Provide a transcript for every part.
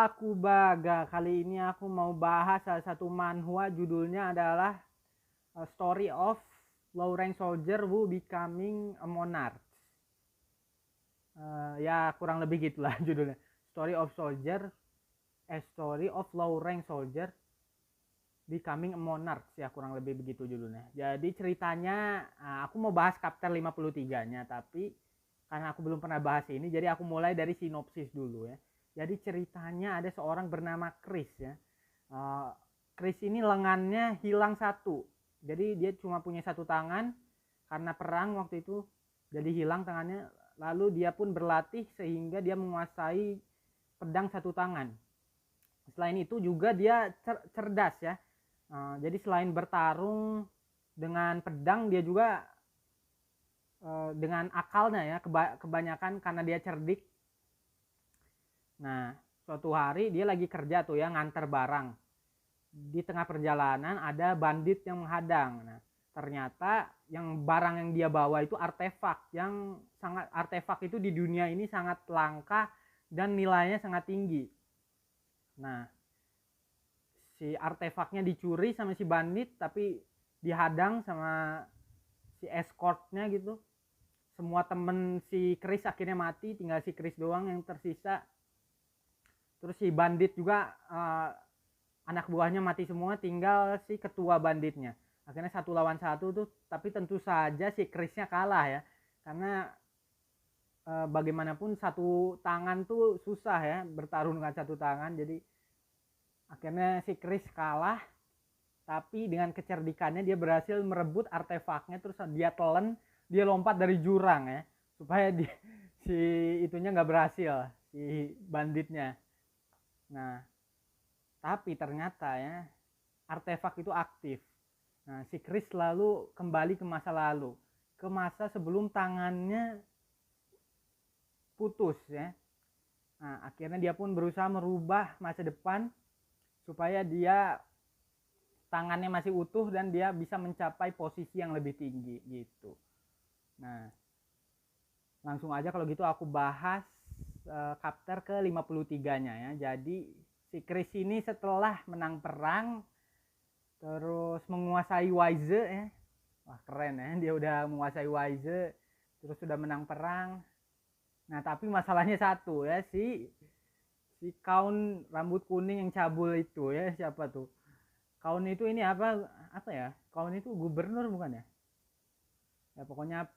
aku Baga. Kali ini aku mau bahas salah satu manhwa, judulnya adalah Story of Low Rank Soldier Who Becoming a Monarch. Ya kurang lebih gitulah judulnya. Story of Low Rank Soldier Becoming a Monarch, ya kurang lebih begitu judulnya. Jadi ceritanya aku mau bahas chapter 53-nya, tapi karena aku belum pernah bahas ini, jadi aku mulai dari sinopsis dulu ya. Jadi ceritanya ada seorang bernama Chris ya. Chris ini lengannya hilang satu. Jadi dia cuma punya satu tangan karena perang waktu itu. Jadi hilang tangannya. Lalu dia pun berlatih sehingga dia menguasai pedang satu tangan. Selain itu juga dia cerdas ya. Jadi selain bertarung dengan pedang, dia juga dengan akalnya ya, kebanyakan karena dia cerdik. Nah, suatu hari dia lagi kerja tuh ya, nganter barang. Di tengah perjalanan ada bandit yang menghadang. Nah, ternyata yang barang yang dia bawa itu artefak itu di dunia ini sangat langka dan nilainya sangat tinggi. Nah, si artefaknya dicuri sama si bandit, tapi dihadang sama si escortnya gitu. Semua temen si Chris akhirnya mati, tinggal si Chris doang yang tersisa. Terus si bandit juga anak buahnya mati semua, tinggal si ketua banditnya. Akhirnya 1 lawan 1 tuh, tapi tentu saja si Chrisnya kalah ya. Karena bagaimanapun satu tangan tuh susah ya, bertarung dengan satu tangan. Jadi akhirnya si Chris kalah, tapi dengan kecerdikannya dia berhasil merebut artefaknya. Terus dia telan, dia lompat dari jurang ya, supaya si itunya nggak berhasil, si banditnya. Nah, tapi ternyata ya artefak itu aktif. Nah, si Chris lalu kembali ke masa lalu, ke masa sebelum tangannya putus ya. Nah, akhirnya dia pun berusaha merubah masa depan supaya dia tangannya masih utuh dan dia bisa mencapai posisi yang lebih tinggi gitu. Nah, langsung aja kalau gitu aku bahas chapter ke 53-nya ya. Jadi si Chris ini setelah menang perang terus menguasai Wise ya. Wah, keren ya, dia udah menguasai Wise, terus sudah menang perang. Nah, tapi masalahnya satu ya, si kaun rambut kuning yang cabul itu ya, siapa tuh? Kaun itu ini apa ya? Kaun itu gubernur bukan ya? Ya pokoknya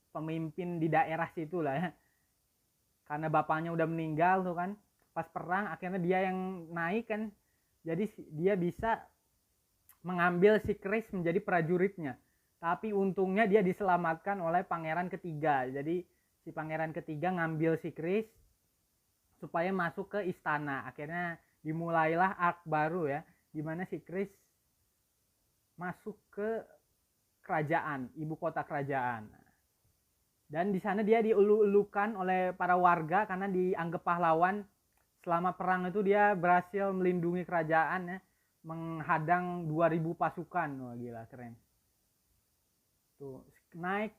pemimpin di daerah situ lah ya. Karena bapaknya udah meninggal tuh kan, pas perang akhirnya dia yang naik kan, jadi dia bisa mengambil si Chris menjadi prajuritnya. Tapi untungnya dia diselamatkan oleh pangeran ketiga. Jadi si pangeran ketiga ngambil si Chris supaya masuk ke istana. Akhirnya dimulailah arc baru ya, dimana si Chris masuk ke kerajaan, ibu kota kerajaan. Dan di sana dia dielu-elukan oleh para warga karena dianggap pahlawan. Selama perang itu dia berhasil melindungi kerajaan ya, menghadang 2000 pasukan. Wah, gila, keren. Tuh, naik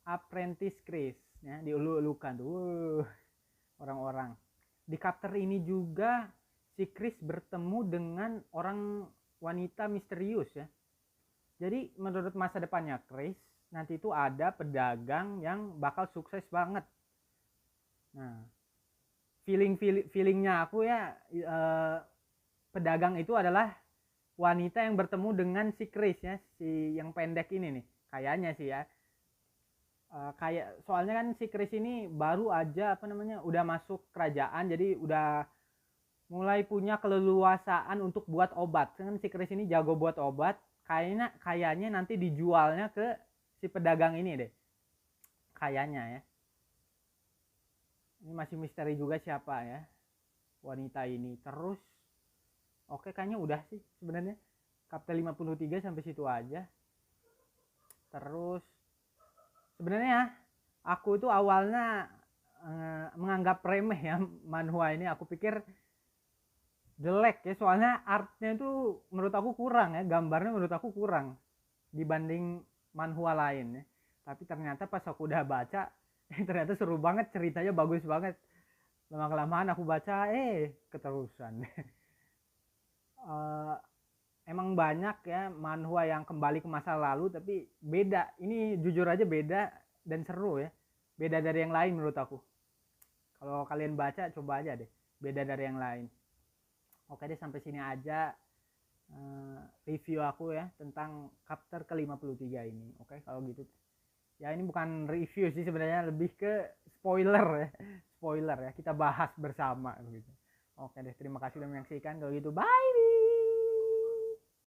apprentice Chris ya, dielu-elukan tuh orang-orang. Di chapter ini juga si Chris bertemu dengan orang wanita misterius ya. Jadi menurut masa depannya Chris, nanti itu ada pedagang yang bakal sukses banget. Nah, feelingnya aku ya, pedagang itu adalah wanita yang bertemu dengan si Chris ya, si yang pendek ini nih, kayaknya sih ya. Kayak soalnya kan si Chris ini baru aja udah masuk kerajaan, jadi udah mulai punya keleluasaan untuk buat obat. Kan si Chris ini jago buat obat, kayaknya nanti dijualnya ke si pedagang ini deh, kayaknya ya. Ini masih misteri juga siapa ya wanita ini. Terus oke, kayaknya udah sih sebenarnya chapter 53 sampai situ aja. Terus sebenarnya aku itu awalnya menganggap remeh ya manhwa ini. Aku pikir jelek ya, soalnya artnya itu menurut aku kurang ya, gambarnya menurut aku kurang dibanding manhwa lain ya. Tapi ternyata pas aku udah baca ternyata seru banget, ceritanya bagus banget. lama kelamaan aku baca keterusan. Eh, emang banyak ya manhwa yang kembali ke masa lalu tapi beda, ini jujur aja beda dan seru ya, beda dari yang lain menurut aku. Kalau kalian baca coba aja deh, beda dari yang lain. Oke deh, sampai sini aja review aku ya tentang chapter ke-53 ini. Oke, kalau gitu ya, ini bukan review sih sebenarnya, lebih ke spoiler ya. Spoiler ya, kita bahas bersama gitu. Oke deh, terima kasih sudah menyaksikan. Kalau gitu bye.